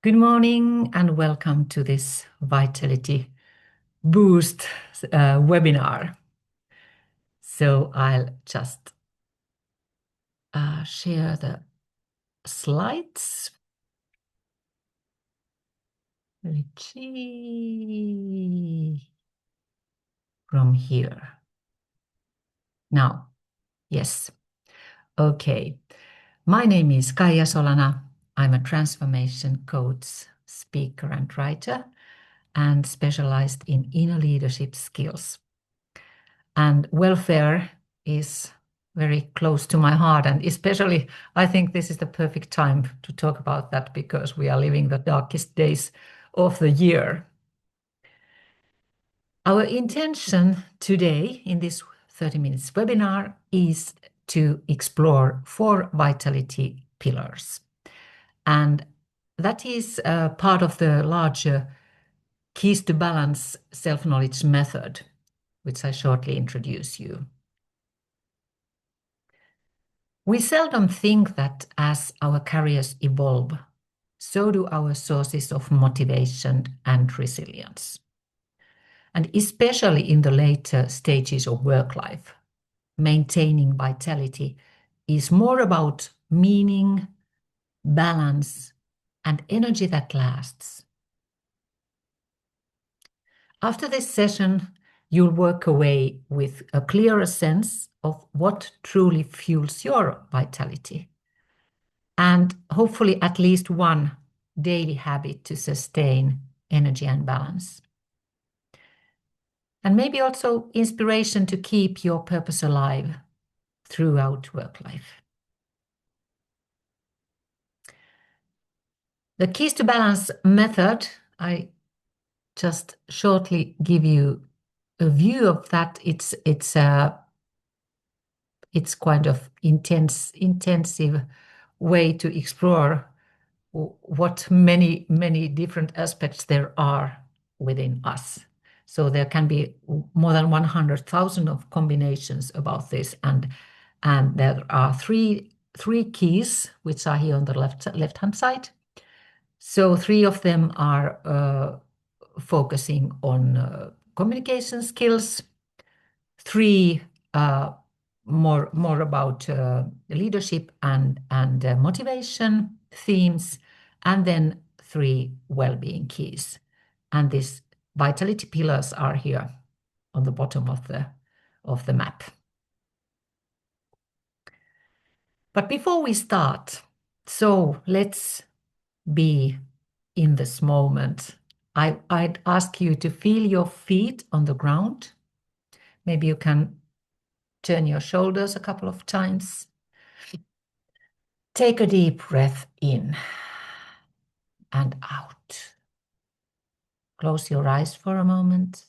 Good morning and welcome to this Vitality Boost webinar. So I'll just share the slides. From here. Now, yes. Okay. My name is Kaija Solana. I'm a transformation coach, speaker and writer, and specialized in inner leadership skills. And welfare is very close to my heart. And especially, I think this is the perfect time to talk about that because we are living the darkest days of the year. Our intention today in this 30 minutes webinar is to explore 4 vitality pillars. And that is part of the larger Keys to Balance self-knowledge method, which I shortly introduce you. We seldom think that as our careers evolve, so do our sources of motivation and resilience. And especially in the later stages of work life, maintaining vitality is more about meaning, balance, and energy that lasts. After this session, you'll walk away with a clearer sense of what truly fuels your vitality, and hopefully at least one daily habit to sustain energy and balance. And maybe also inspiration to keep your purpose alive throughout work life. The Keys to Balance method, I just shortly give you a view of that. It's kind of intensive way to explore what many different aspects there are within us. So there can be more than 100,000 of combinations about this, and there are three keys which are here on the left hand side. So 3 of them are focusing on communication skills, 3 more about leadership and motivation themes, and then 3 well-being keys. And these vitality pillars are here on the bottom of the map. But before we start, so let's be in this moment. I'd ask you to feel your feet on the ground. Maybe you can turn your shoulders a couple of times. Take a deep breath in and out. Close your eyes for a moment.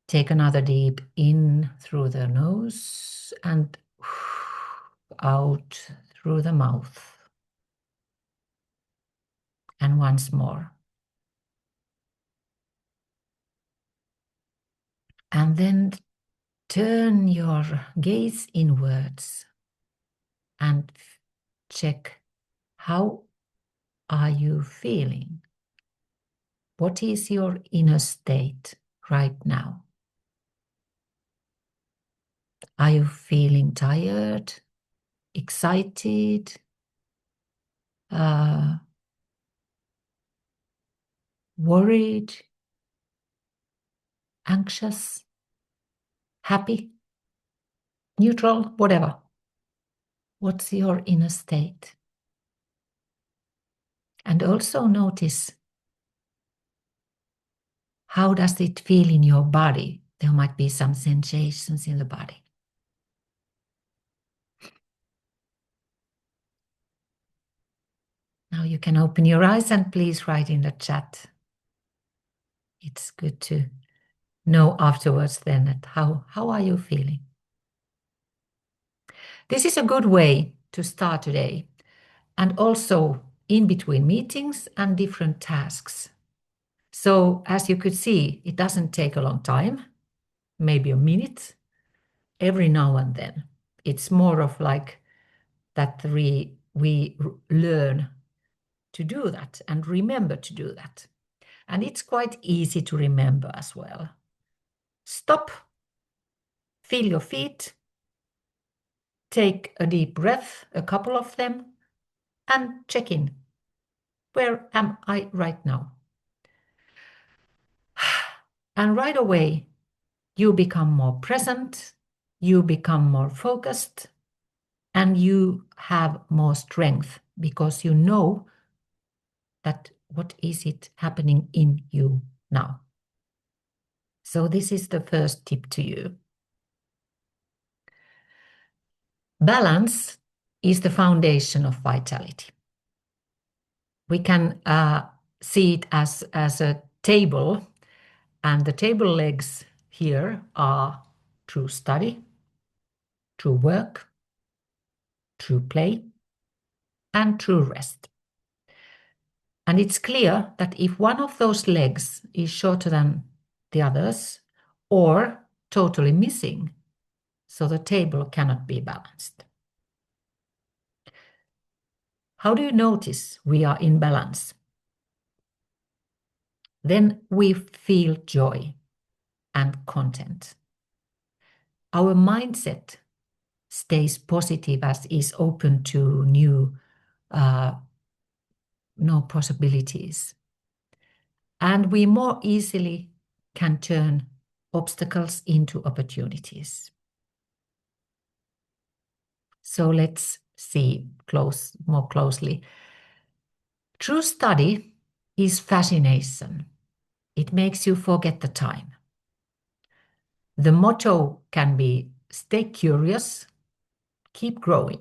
Take another deep in through the nose and out through the mouth. And once more. And then turn your gaze inwards and check, how are you feeling? What is your inner state right now? Are you feeling tired, excited, worried, anxious, happy, neutral, whatever? What's your inner state? And also notice, how does it feel in your body? There might be some sensations in the body. Now you can open your eyes and please write in the chat. It's good to know afterwards then that how are you feeling? This is a good way to start today, and also in between meetings and different tasks. So as you could see, it doesn't take a long time, maybe a minute, every now and then. It's more of like that we learn to do that and remember to do that. And it's quite easy to remember as well. Stop, feel your feet, take a deep breath, a couple of them, and check in. Where am I right now? And right away, you become more present, you become more focused, and you have more strength because you know that what is it happening in you now. So this is the first tip to you. Balance is the foundation of vitality. We can see it as a table, and the table legs here are true study, true work, true play, and true rest. And it's clear that if one of those legs is shorter than the others or totally missing, so the table cannot be balanced. How do you notice we are in balance? Then we feel joy and content. Our mindset stays positive as is open to new possibilities. And we more easily can turn obstacles into opportunities. So let's see more closely. True study is fascination. It makes you forget the time. The motto can be stay curious, keep growing.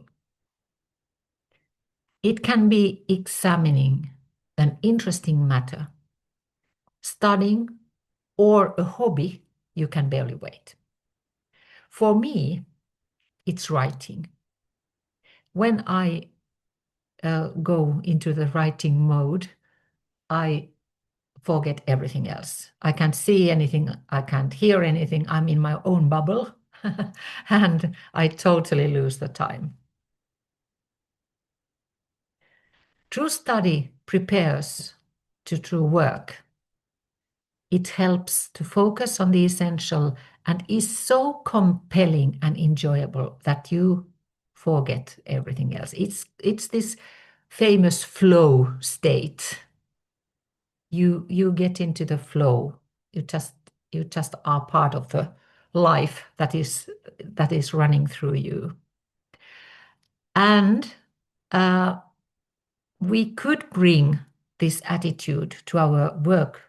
It can be examining an interesting matter, studying, or a hobby you can barely wait. For me, it's writing. When I go into the writing mode, I forget everything else. I can't see anything, I can't hear anything. I'm in my own bubble and I totally lose the time. True study prepares to true work. It helps to focus on the essential and is so compelling and enjoyable that you forget everything else. It's this famous flow state. You get into the flow. You just are part of the life that is running through you. And we could bring this attitude to our work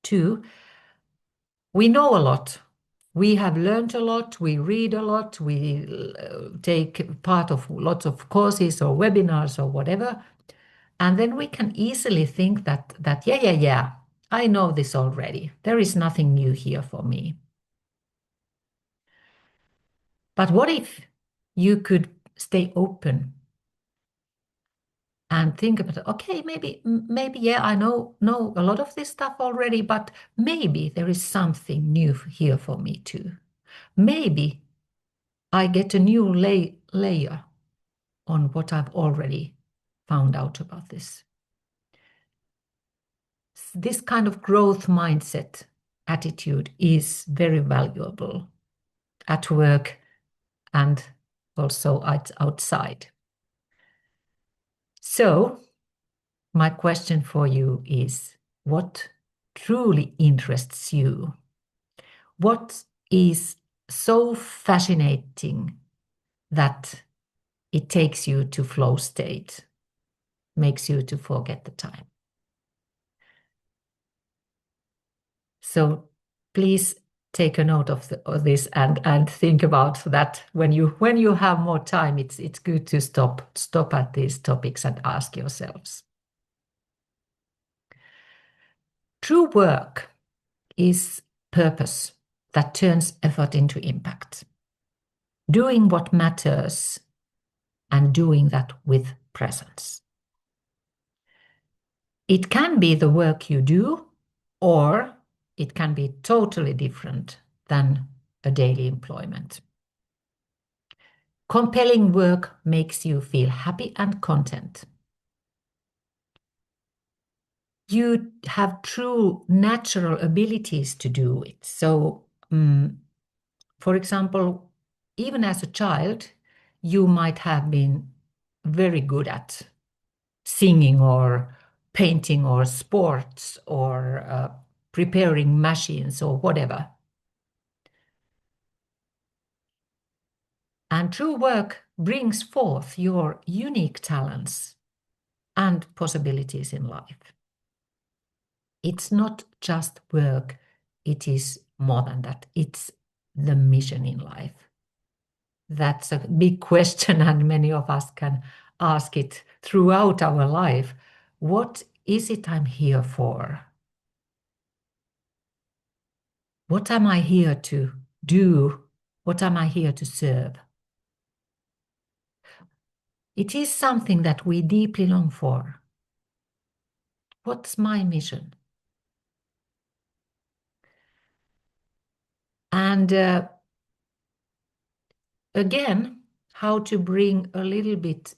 too. We know a lot. We have learned a lot. We read a lot. We take part of lots of courses or webinars or whatever. And then we can easily think that yeah, I know this already. There is nothing new here for me. But what if you could stay open and think about, okay, maybe, yeah, I know a lot of this stuff already, but maybe there is something new here for me too. Maybe I get a new layer on what I've already found out about this. This kind of growth mindset attitude is very valuable at work and also outside. So, my question for you is, what truly interests you? What is so fascinating that it takes you to flow state, makes you to forget the time? So please take a note of this and think about that when you have more time. It's good to stop at these topics and ask yourselves. True work is purpose that turns effort into impact. Doing what matters and doing that with presence. It can be the work you do, or it can be totally different than a daily employment. Compelling work makes you feel happy and content. you have true natural abilities to do it. So, for example, even as a child, you might have been very good at singing or painting or sports or preparing machines or whatever. And true work brings forth your unique talents and possibilities in life. It's not just work, it is more than that. It's the mission in life. That's a big question, and many of us can ask it throughout our life. What is it I'm here for? What am I here to do? What am I here to serve? It is something that we deeply long for. What's my mission? And again, how to bring a little bit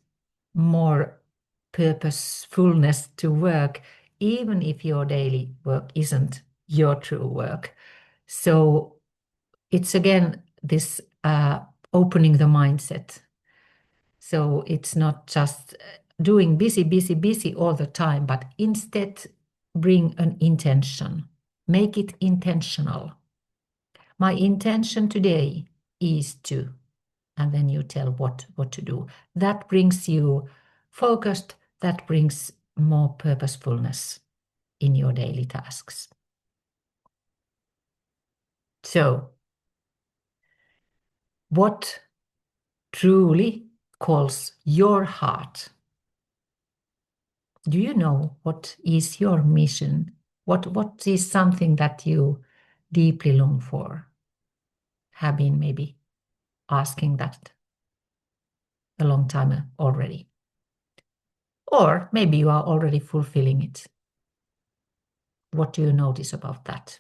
more purposefulness to work, even if your daily work isn't your true work. So it's again this opening the mindset. So it's not just doing busy all the time, but instead bring an intention. Make it intentional. My intention today is to, and then you tell what to do. That brings you focused, that brings more purposefulness in your daily tasks. So, what truly calls your heart? Do you know what is your mission? What is something that you deeply long for? Have been maybe asking that a long time already. Or maybe you are already fulfilling it. What do you notice about that?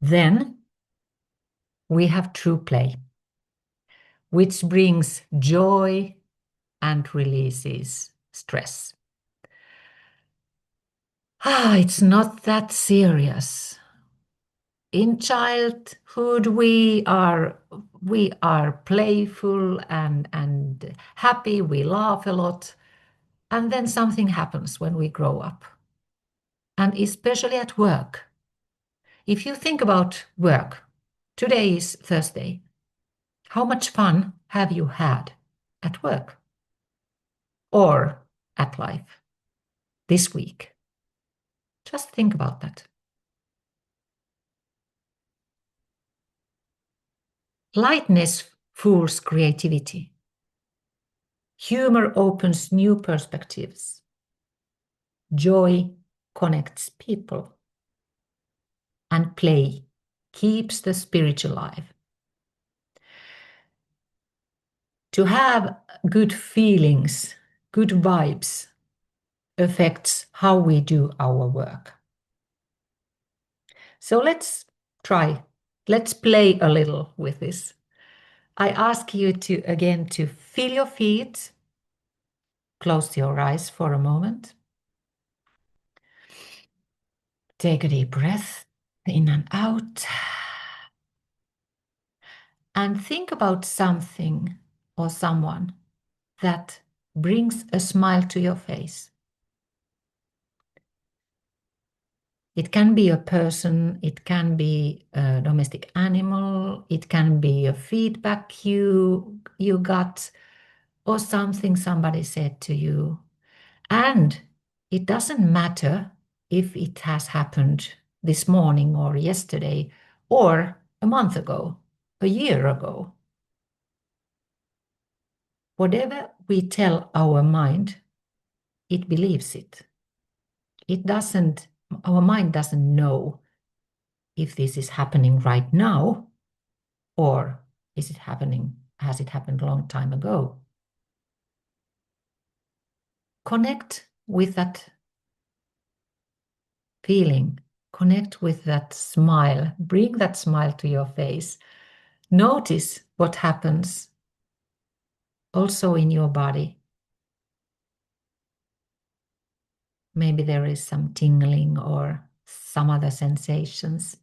Then we have true play, which brings joy and releases stress. It's not that serious. In childhood, we are playful and happy. We laugh a lot, and then something happens when we grow up, and especially at work. If you think about work, today is Thursday. How much fun have you had at work or at life this week? Just think about that. Lightness fuels creativity. Humor opens new perspectives. Joy connects people. And play keeps the spirit alive. To have good feelings, good vibes, affects how we do our work. So let's try. Let's play a little with this. I ask you to again to feel your feet. Close your eyes for a moment. Take a deep breath in and out. And think about something or someone that brings a smile to your face. It can be a person, it can be a domestic animal, it can be a feedback you got, or something somebody said to you. And it doesn't matter if it has happened this morning or yesterday or a month ago, a year ago. Whatever we tell our mind, it believes it. Our mind doesn't know if this is happening right now or has it happened a long time ago? Connect with that feeling, connect with that smile, bring that smile to your face. Notice what happens also in your body. Maybe there is some tingling or some other sensations.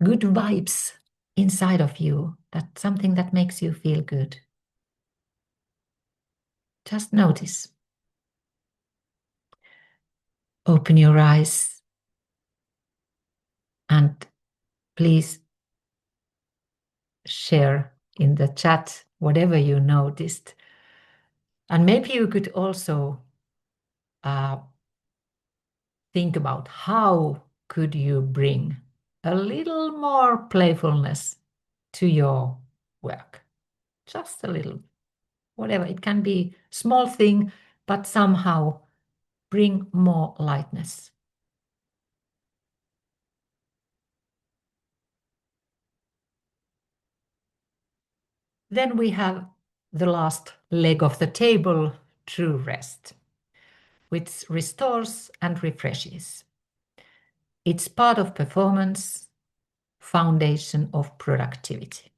Good vibes inside of you, that's something that makes you feel good. Just notice. Open your eyes and please share in the chat whatever you noticed. And maybe you could also think about how could you bring a little more playfulness to your work. Just a little, whatever. It can be small thing, but somehow bring more lightness. Then we have the last leg of the table, true rest, which restores and refreshes. It's part of performance, foundation of productivity.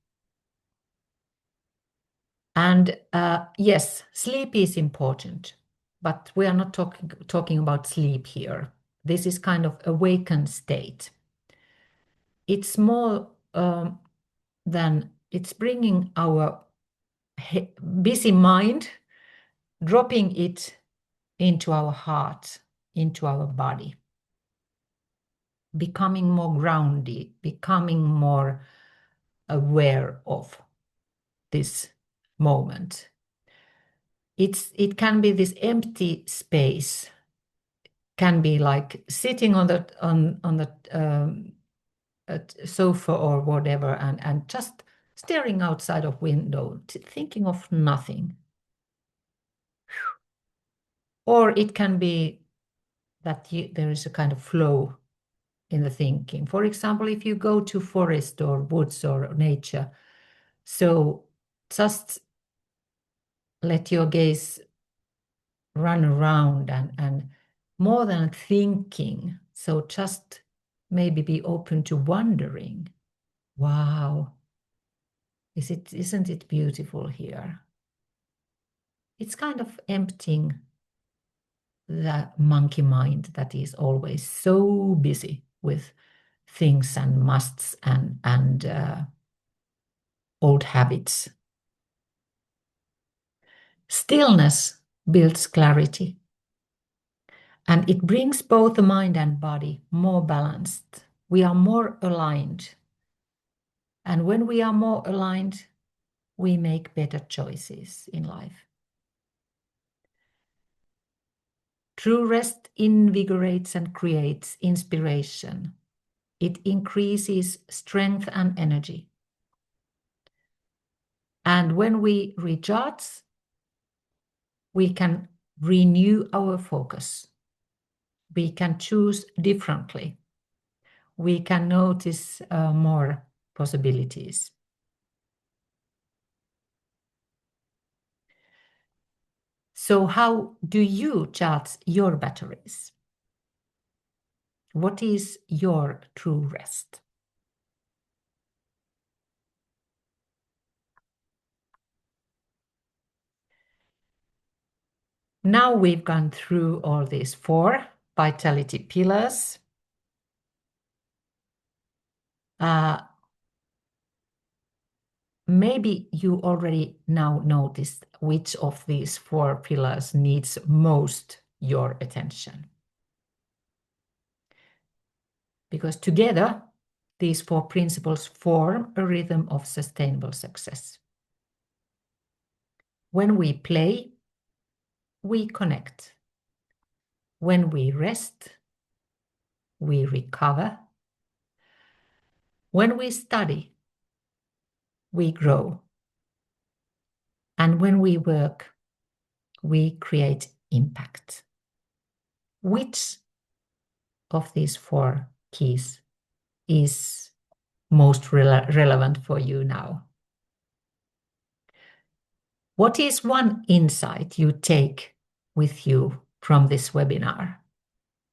And yes, sleep is important, but we are not talking about sleep here. This is kind of awakened state. It's more than it's bringing our busy mind, dropping it into our heart, into our body, becoming more grounded, becoming more aware of this moment. It can be this empty space, can be like sitting on the sofa or whatever, and just staring outside of window, thinking of nothing. Or it can be that there is a kind of flow in the thinking. For example, if you go to forest or woods or nature, so just let your gaze run around and more than thinking, so just maybe be open to wondering. Wow, isn't it beautiful here? It's kind of emptying the monkey mind that is always so busy with things and musts and old habits. Stillness builds clarity, and it brings both the mind and body more balanced. We are more aligned. And when we are more aligned, we make better choices in life. True rest invigorates and creates inspiration. It increases strength and energy. And when we recharge, we can renew our focus. We can choose differently. We can notice more possibilities. So how do you charge your batteries? What is your true rest? Now we've gone through all these 4 vitality pillars. Maybe you already now noticed which of these 4 pillars needs most your attention. Because together, these 4 principles form a rhythm of sustainable success. When we play, we connect. When we rest, we recover. When we study, we grow. And when we work, we create impact. Which of these 4 keys is most relevant for you now? What is one insight you take with you from this webinar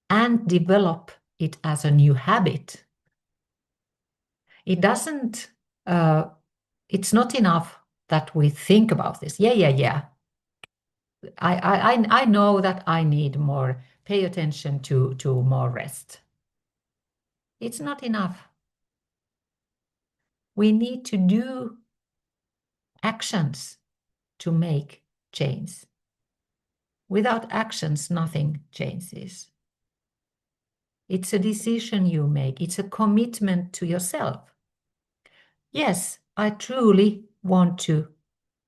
and develop it as a new habit? It doesn't, it's not enough that we think about this. Yeah. I know that I need more pay attention to more rest. It's not enough. We need to do actions to make change. Without actions, nothing changes. It's a decision you make. It's a commitment to yourself. Yes, I truly want to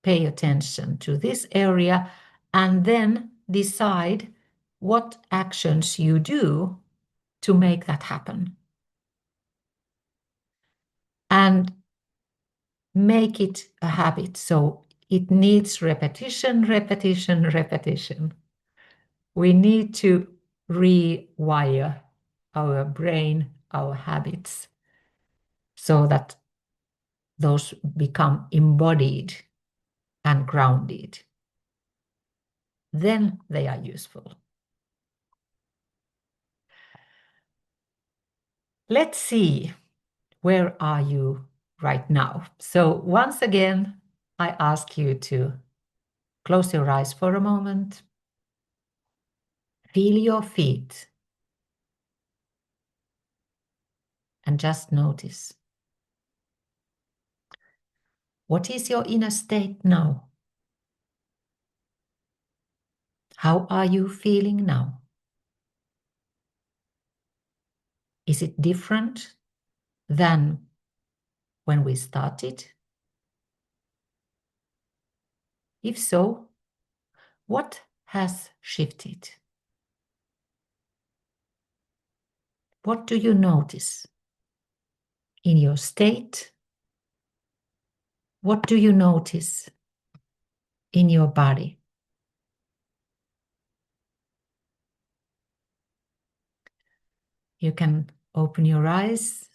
pay attention to this area and then decide what actions you do to make that happen. And make it a habit. So it needs repetition, repetition, repetition. We need to rewire our brain, our habits, so that those become embodied and grounded. Then they are useful. Let's see, where are you right now? So once again, I ask you to close your eyes for a moment. Feel your feet and just notice. What is your inner state now? How are you feeling now? Is it different than when we started? If so, what has shifted? What do you notice in your state? What do you notice in your body? You can open your eyes.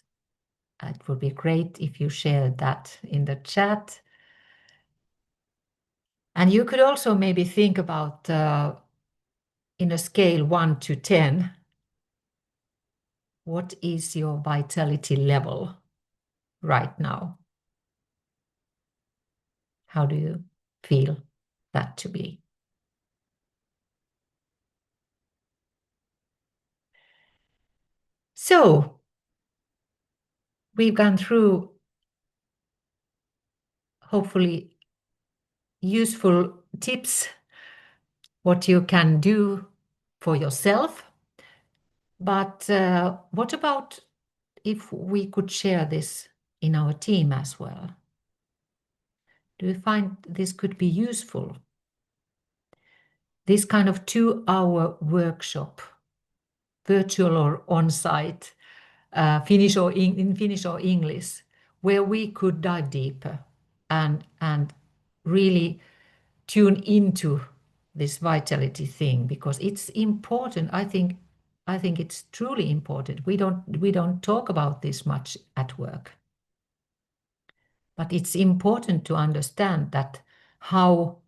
It would be great if you shared that in the chat. And you could also maybe think about in a scale 1 to 10, what is your vitality level right now? How do you feel that to be? So we've gone through hopefully useful tips, what you can do for yourself. But what about if we could share this in our team as well? Do you find this could be useful? This kind of 2-hour workshop, virtual or on-site, Finnish or in Finnish or English, where we could dive deeper and really tune into this vitality thing, because it's important. I think it's truly important. We don't talk about this much at work, but it's important to understand that how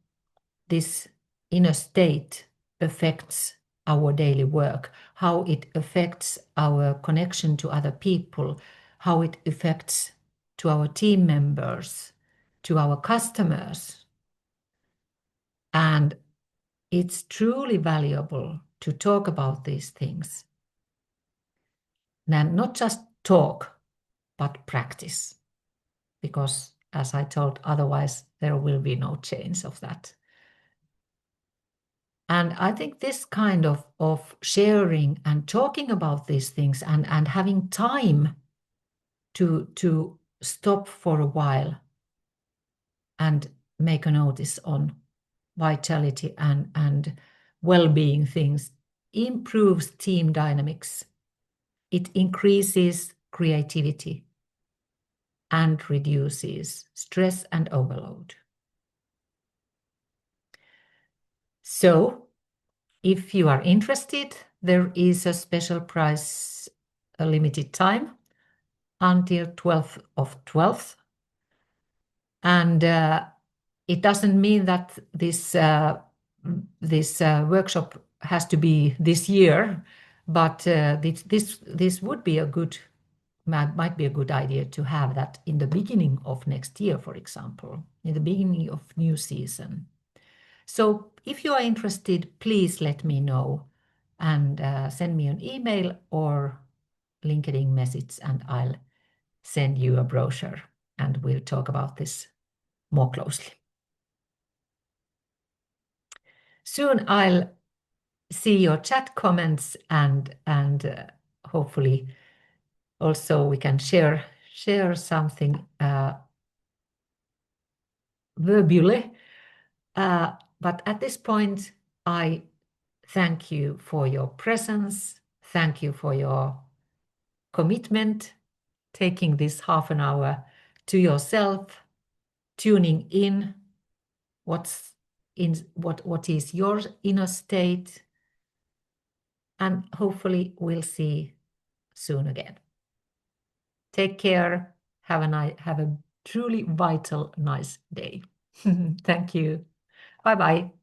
this inner state affects our daily work, how it affects our connection to other people, how it affects to our team members, to our customers. And it's truly valuable to talk about these things. And not just talk, but practice. Because as I told, otherwise there will be no change of that. And I think this kind of sharing and talking about these things and having time to stop for a while and make a notice on vitality and well-being things improves team dynamics. It increases creativity and reduces stress and overload. So, if you are interested, there is a special price, a limited time until 12th of 12th. And it doesn't mean that this workshop has to be this year, but this would be might be a good idea to have that in the beginning of next year, for example, in the beginning of new season. So if you are interested, please let me know. and send me an email or LinkedIn message, and I'll send you a brochure and we'll talk about this more closely. Soon I'll see your chat comments and hopefully also we can share something verbally. But at this point, I thank you for your presence. Thank you for your commitment, taking this half an hour to yourself, tuning in what is your inner state, and hopefully we'll see soon again. Take care. Have a truly vital, nice day. Thank you. Bye bye.